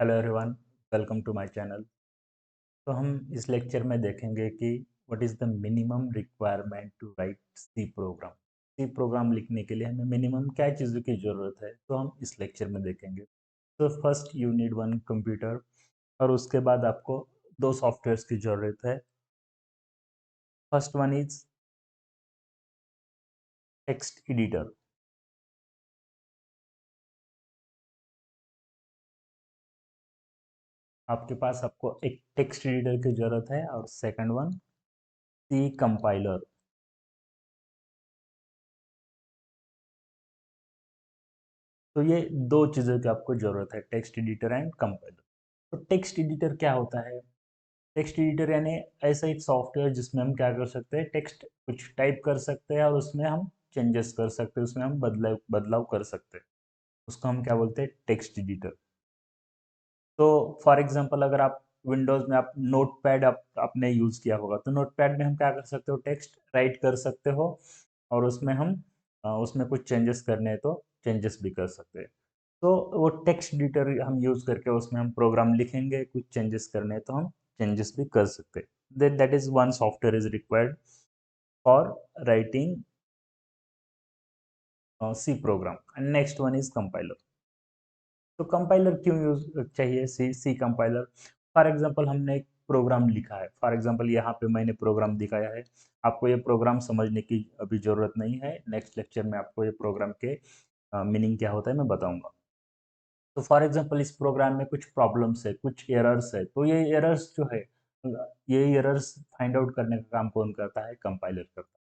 Hello everyone, welcome to my channel. तो हम इस लेक्चर में देखेंगे कि what is the minimum requirement to write C program. C program लिखने के लिए हमें मिनिमम क्या चीज़ों की ज़रूरत है, तो हम इस लेक्चर में देखेंगे। तो first you need one computer, और उसके बाद आपको दो सॉफ्टवेयर्स की ज़रूरत है। First one is text editor. आपके पास आपको एक टेक्स्ट एडिटर की ज़रूरत है, और सेकंड वन सी कंपाइलर। तो ये दो चीज़ों की आपको ज़रूरत है, टेक्स्ट एडिटर एंड कंपाइलर। तो टेक्स्ट एडिटर क्या होता है? टेक्स्ट एडिटर यानी ऐसा एक सॉफ्टवेयर जिसमें हम क्या कर सकते हैं, टेक्स्ट कुछ टाइप कर सकते हैं और उसमें हम चेंजेस कर सकते हैं, उसमें हम बदलाव बदलाव कर सकते हैं। उसको हम क्या बोलते हैं, टेक्स्ट एडिटर। तो फॉर एग्जांपल अगर आप विंडोज़ में आप नोटपैड आपने यूज़ किया होगा, तो नोटपैड में हम क्या कर सकते हो, टेक्स्ट राइट कर सकते हो, और उसमें हम उसमें कुछ चेंजेस करने हैं तो चेंजेस भी कर सकते हैं। तो वो टेक्स्ट एडिटर हम यूज़ करके उसमें हम प्रोग्राम लिखेंगे, कुछ चेंजेस करने हैं तो हम चेंजेस भी कर सकते हैं। That is one software is required for writing C program, and next one is compiler. तो कंपाइलर क्यों यूज चाहिए, C C compiler? For example हमने एक प्रोग्राम लिखा है, फॉर एग्जांपल यहाँ पे मैंने प्रोग्राम दिखाया है। आपको ये प्रोग्राम समझने की अभी ज़रूरत नहीं है, नेक्स्ट लेक्चर में आपको ये प्रोग्राम के मीनिंग क्या होता है मैं बताऊंगा। तो फॉर एग्जांपल इस प्रोग्राम में कुछ प्रॉब्लम्स है, कुछ एरर्स है, तो ये एरर्स जो है, ये एरर्स फाइंड आउट करने का काम कौन करता है, कंपाइलर करता है।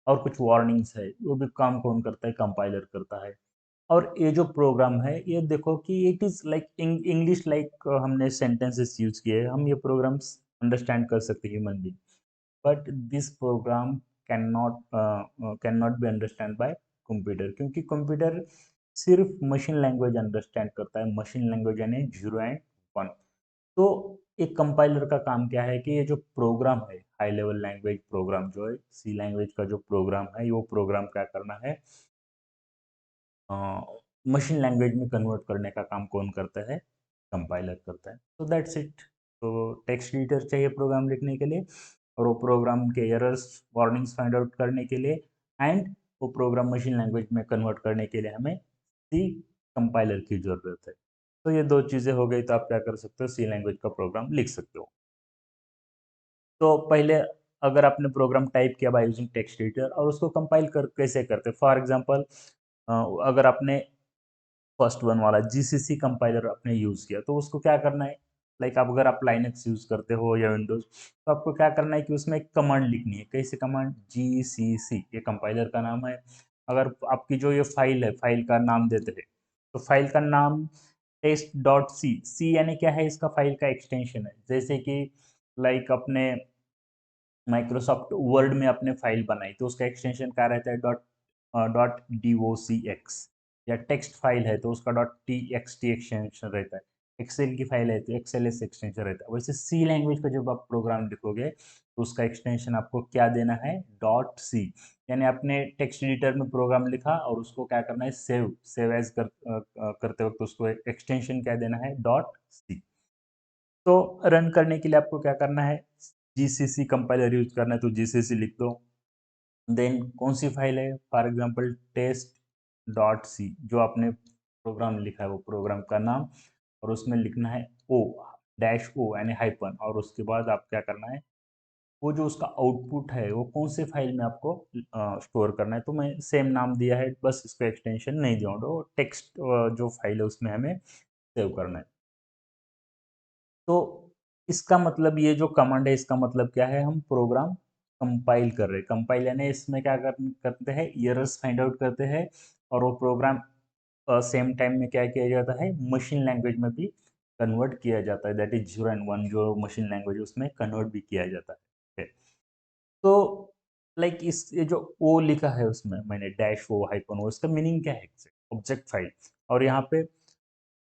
और कुछ वार्निंग्स है, वो भी काम कौन करता है, कंपाइलर करता है। और ये जो प्रोग्राम है, ये देखो कि it is like English, like हमने सेंटेंसेस यूज किए, हम ये प्रोग्राम्स अंडरस्टैंड कर सकते हैं human being, but this program can not can not be understand by computer, क्योंकि कंप्यूटर सिर्फ मशीन लैंग्वेज अंडरस्टैंड करता है, मशीन लैंग्वेज यानी 0 एंड 1। तो एक कंपाइलर का काम क्या है कि ये जो प्रोग्राम है, हाई लेवल लैंग्वेज प्रोग्राम जो है, सी लैंग्वेज का जो प्रोग्राम है, वो प्रोग्राम क्या करना है, मशीन लैंग्वेज में कन्वर्ट करने का काम कौन करता है, कंपाइलर करता है। तो दैट्स इट। तो टेक्स्ट एडिटर चाहिए प्रोग्राम लिखने के लिए, और वो प्रोग्राम के एरर्स वार्निंग्स फाइंड आउट करने के लिए, एंड वो प्रोग्राम मशीन लैंग्वेज में कन्वर्ट करने के लिए हमें सी कंपाइलर की ज़रूरत है। तो ये दो चीज़ें हो गई, तो आप क्या कर सकते हो, सी लैंग्वेज का प्रोग्राम लिख सकते हो। तो पहले अगर आपने प्रोग्राम टाइप किया बाय यूजिंग टेक्स्ट एडिटर, और उसको कंपाइल कर कैसे करते, फॉर एग्जांपल अगर आपने फर्स्ट वन वाला जीसीसी कंपाइलर आपने यूज़ किया, तो उसको क्या करना है, लाइक आप अगर आप लाइनक्स यूज़ करते हो या विंडोज़, तो आपको क्या करना है कि उसमें एक कमांड लिखनी है। कैसे कमांड, जीसीसी, ये कंपाइलर का नाम है। अगर आपकी जो ये फाइल है, फाइल का नाम देते हैं, तो फाइल का नाम टेस्ट डॉट सी, सी यानी क्या है, इसका फाइल का एक्सटेंशन है। जैसे कि लाइक अपने माइक्रोसॉफ्ट वर्ड में अपने फाइल बनाई, तो उसका एक्सटेंशन क्या रहता है, डॉट डी ओ सी एक्स। या टेक्स्ट फाइल है तो उसका dot T x T extension रहता है। एक्सेल की फाइल है तो एक्सेल एस एक्सटेंशन रहता है। वैसे सी लैंग्वेज का जब आप प्रोग्राम लिखोगे, तो उसका एक्सटेंशन आपको क्या देना है, डॉट सी। यानी आपने टेक्स्ट एडिटर में प्रोग्राम लिखा और उसको क्या करना है, सेव एज करते वक्त उसको एक्सटेंशन क्या देना है, डॉट सी। तो रन करने के लिए आपको क्या करना है, जीसीसी कंपाइलर यूज करना है, तो जीसीसी लिख दो। देन कौन सी फाइल है, for example test dot C, जो आपने प्रोग्राम लिखा है वो प्रोग्राम का नाम, और उसमें लिखना है ओ, डैश ओ यानी हाइपन, और उसके बाद आप क्या करना है, वो जो उसका आउटपुट है वो कौन से फाइल में आपको स्टोर करना है। तो मैं सेम नाम दिया है, बस इसको एक्सटेंशन नहीं दिया, तो टेक्स्ट जो फाइल है उसमें हमें सेव करना है। तो इसका मतलब, ये जो कमांड है इसका मतलब क्या है, हम प्रोग्राम कंपाइल कर रहे हैं। कंपाइल यानी इसमें क्या करते हैं, एरर्स फाइंड आउट करते हैं, और वो प्रोग्राम सेम टाइम में क्या किया जाता है, मशीन लैंग्वेज में भी कन्वर्ट किया जाता है। दैट इज 0 एंड 1, जो मशीन लैंग्वेज है उसमें कन्वर्ट भी किया जाता है। तो लाइक इस ये जो ओ लिखा है उसमें मैंने डैश ओ हाइपन ओ, इसका मीनिंग क्या है, ऑब्जेक्ट फाइल। और यहाँ पे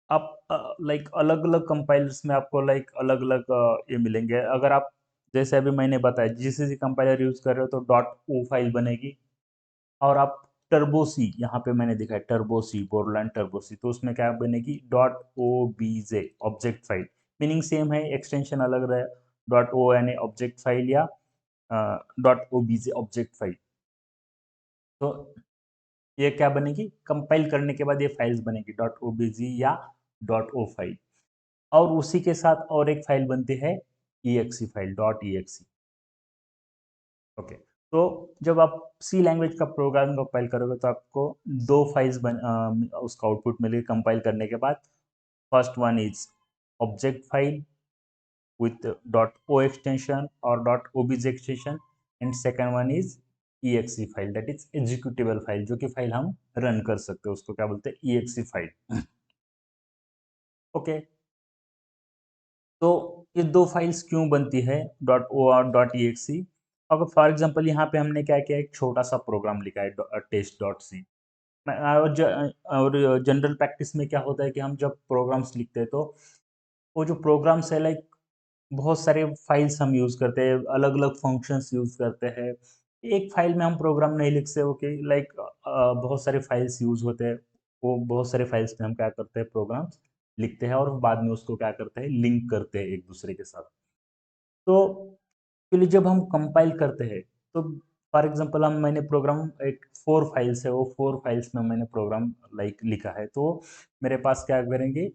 आप लाइक अलग-अलग कंपाइलर्स में आपको लाइक अलग-अलग ये मिलेंगे। अगर आप जैसे अभी मैंने बताया जीसीसी कंपाइलर यूज़ कर रहे हो तो डॉट ओ फाइल बनेगी, और आप टर्बो सी, यहाँ पे मैंने दिखा है turbo C, Borland turbo C, तो उसमें क्या बनेगी, dot O B J object file, meaning same है, एक्सटेंशन अलग रहे, डॉट ओ यानी ऑब्जेक्ट फाइल या dot O B J object file. तो ये क्या बनेगी, कंपाइल करने के बाद ये फाइल्स बनेगी डॉट ओ बी जी या डॉट ओ फाइल, और उसी के साथ और एक फाइल बनती है EXE file, dot EXE। Okay, तो जब आप सी लैंग्वेज का प्रोग्राम कंपाइल करोगे तो आपको दो फाइल्स उसका आउटपुट मिलेगी कंपाइल करने के बाद। First one is object file with .o extension or .obj extension, and second one is exe file, that is executable file, जो कि फाइल हम रन कर सकते हैं, उसको क्या बोलते हैं, exe फाइल। ओके, तो ये दो फाइल्स क्यों बनती है, .o और .exe। अगर फॉर एग्जांपल यहाँ पे हमने क्या किया, एक छोटा सा प्रोग्राम लिखा है test.c, और जनरल प्रैक्टिस में क्या होता है कि हम जब प्रोग्राम्स लिखते हैं तो वो जो प्रोग्राम्स है, लाइक बहुत सारे फाइल्स हम यूज़ करते हैं, अलग अलग फंक्शंस यूज़ करते हैं, एक फाइल में हम प्रोग्राम नहीं लिख सकते, ओके, लाइक बहुत सारे फाइल्स यूज़ होते हैं, वो बहुत सारे फाइल्स में हम क्या करते हैं, प्रोग्राम्स लिखते हैं और बाद में उसको क्या करते हैं, लिंक करते हैं एक दूसरे के साथ। तो एक्चुअली जब हम कंपाइल करते हैं तो फॉर एग्जांपल हम मैंने प्रोग्राम एक 4 फाइल्स है, वो 4 फाइल्स में मैंने प्रोग्राम लाइक लिखा है, तो मेरे पास क्या करेंगे,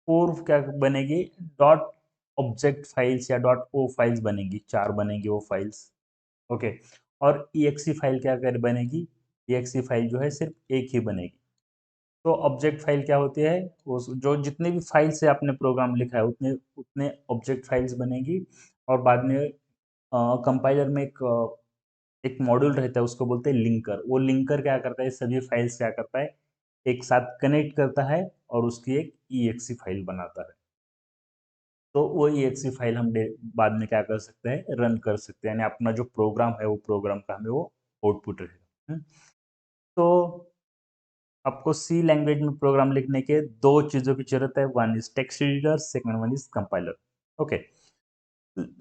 4 क्या बनेगी, डॉट ऑब्जेक्ट फाइल्स या डॉट ओ फाइल्स बनेंगी, 4 बनेंगी वो फाइल्स। ओके, और EXE फाइल क्या कर बनेगी, EXE फाइल जो है सिर्फ एक ही बनेगी। तो ऑब्जेक्ट फाइल क्या होती है, वो जो जितने भी फाइल से आपने प्रोग्राम लिखा है उतने उतने ऑब्जेक्ट फाइल्स बनेगी, और बाद में कंपाइलर में एक मॉड्यूल रहता है, उसको बोलते हैं लिंकर। वो लिंकर क्या करता है, सभी फाइल्स क्या करता है, एक साथ कनेक्ट करता है और उसकी एक EXE फाइल बनाता है। तो वो EXE फाइल हम बाद में क्या कर सकते हैं, रन कर सकते हैं, यानी अपना जो प्रोग्राम है वो प्रोग्राम का हमें वो आउटपुट रहेगा। तो आपको सी लैंग्वेज में प्रोग्राम लिखने के दो चीज़ों की जरूरत है, one is text editor, second one is compiler. Okay,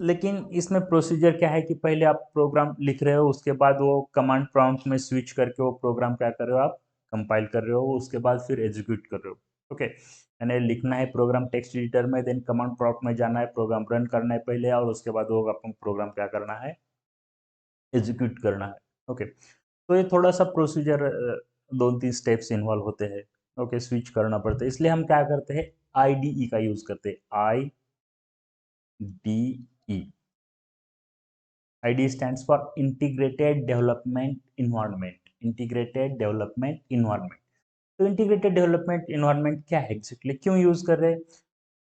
लेकिन इसमें प्रोसीजर क्या है कि पहले आप प्रोग्राम लिख रहे हो, उसके बाद वो कमांड प्रॉम्प्ट में स्विच करके वो प्रोग्राम क्या कर रहे हो, आप कंपाइल कर रहे हो, उसके बाद फिर एग्जीक्यूट कर रहे हो। ओके, यानी लिखना है प्रोग्राम टेक्स्ट एडिटर में, देन कमांड प्रॉम्प्ट में जाना है, प्रोग्राम रन करना है पहले, और उसके बाद वो अपन प्रोग्राम क्या करना है, एग्जीक्यूट करना है। ओके, तो ये थोड़ा सा प्रोसीजर, 2-3 स्टेप्स इन्वॉल्व होते हैं। ओके, स्विच करना पड़ता है, इसलिए हम क्या करते हैं, IDE का यूज करते हैं, IDE। ID stands for Integrated Development Environment, Integrated Development Environment। तो इंटीग्रेटेड डेवलपमेंट इन्वायरमेंट क्या है एग्जैक्टली, क्यों यूज कर रहे हैं,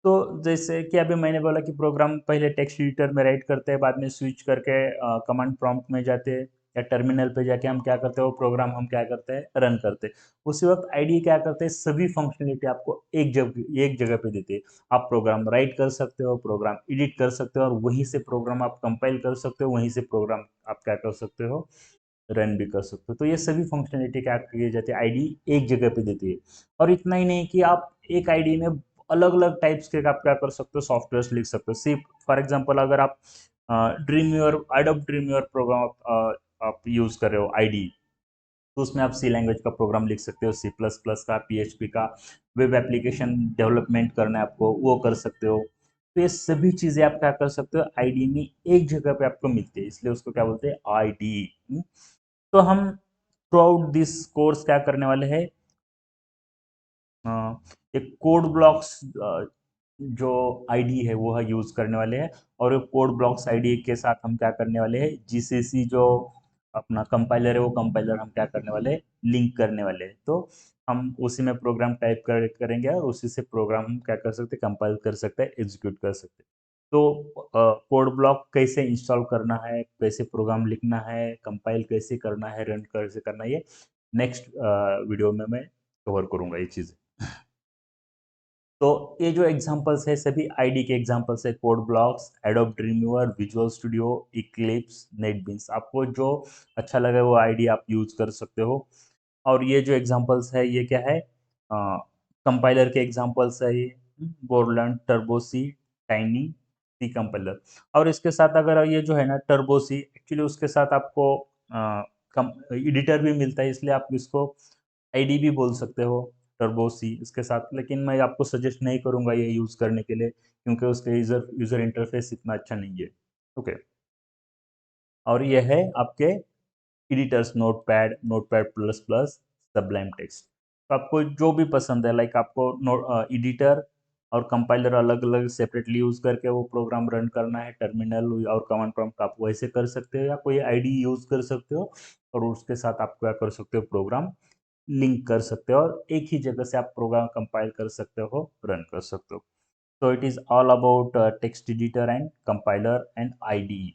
तो जैसे कि अभी मैंने बोला कि प्रोग्राम पहले टेक्स्ट एडिटर में राइट करते हैं, बाद में स्विच करके कमांड प्रॉम्प्ट में जाते हैं या टर्मिनल पे जाके हम क्या करते हैं, वो प्रोग्राम हम क्या करते हैं, रन करते हैं। उसी वक्त आईडी क्या करते हैं, सभी फंक्शनलिटी आपको एक जगह पे देते हैं। आप प्रोग्राम राइट कर सकते हो, प्रोग्राम एडिट कर सकते हो, और वहीं से प्रोग्राम आप कंपाइल कर सकते हो, वहीं से प्रोग्राम आप क्या कर सकते हो, रन भी कर सकते हो। तो ये सभी फंक्शनलिटी क्या की जाती है, आईडी एक जगह पे देती है। और इतना ही नहीं कि आप एक आईडी में अलग अलग टाइप्स के आप क्या कर सकते हो, सॉफ्टवेयर लिख सकते हो। सी फॉर एग्जांपल अगर आप Dreamweaver Adobe Dreamweaver program आप यूज कर रहे हो आईडी, तो उसमें आप सी लैंग्वेज का प्रोग्राम लिख सकते हो, C++ का, PHP का, वेब एप्लीकेशन डेवलपमेंट करना है आपको, वो कर सकते हो। तो ये सभी चीज़ें आप क्या कर सकते हो, आईडी में एक जगह पे आपको मिलती है, इसलिए उसको क्या बोलते हैं, आईडी। तो हम थ्रू आउट दिस कोर्स क्या करने वाले हैं, एक कोड ब्लॉक्स जो आईडी है वो है यूज करने वाले हैं, और एक कोड ब्लॉक्स आईडी के साथ हम क्या करने वाले हैं, जीसीसी जो अपना कंपाइलर है वो कंपाइलर हम क्या करने वाले हैं, लिंक करने वाले हैं। तो हम उसी में प्रोग्राम टाइप करेंगे और उसी से प्रोग्राम हम क्या कर सकते हैं, कंपाइल कर सकते हैं, एग्जीक्यूट कर सकते हैं। तो कोड ब्लॉक कैसे इंस्टॉल करना है, कैसे प्रोग्राम लिखना है, कंपाइल कैसे करना है, रन कैसे करना है, ये नेक्स्ट वीडियो में मैं कवर करूंगा ये चीज़। तो ये जो एग्जांपल्स है सभी आईडी के एग्जांपल्स है, code blocks, adobe dream weaver, visual studio, Eclipse, NetBeans. आपको जो अच्छा लगे वो आईडी आप यूज कर सकते हो। और ये जो एग्जांपल्स है ये क्या है, कंपाइलर के एग्जांपल्स है ये, बोरलैंड, टर्बोसी, टाइनी, सी कंपाइलर। और इसके साथ अगर ये जो है ना टर्बोसी, एक्चुअली उसके साथ आपको कम एडिटर भी मिलता है, इसलिए आप इसको आईडी भी बोल सकते हो, टर्बो सी इसके साथ। लेकिन मैं आपको सजेस्ट नहीं करूंगा ये यूज़ करने के लिए, क्योंकि उसके यूज़र इंटरफेस इतना अच्छा नहीं है। ओके, और ये है आपके editors, notepad plus plus, Sublime text. तो आपको जो भी पसंद है, लाइक आपको एडिटर और कंपाइलर अलग अलग सेपरेटली यूज़ करके वो प्रोग्राम रन करना है, टर्मिनल और कमांड प्रॉम्प्ट आप वैसे कर सकते हो, या कोई आईडी यूज़ कर सकते हो और उसके साथ आप क्या कर सकते हो, प्रोग्राम लिंक कर सकते हो और एक ही जगह से आप प्रोग्राम कंपाइल कर सकते हो, रन कर सकते हो। So it is all about text editor and compiler and IDE.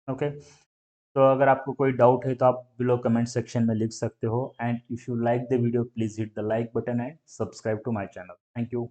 Okay, तो अगर आपको कोई डाउट है तो आप बिलो कमेंट सेक्शन में लिख सकते हो, and if you like the video please hit the like button and subscribe to my channel. Thank you.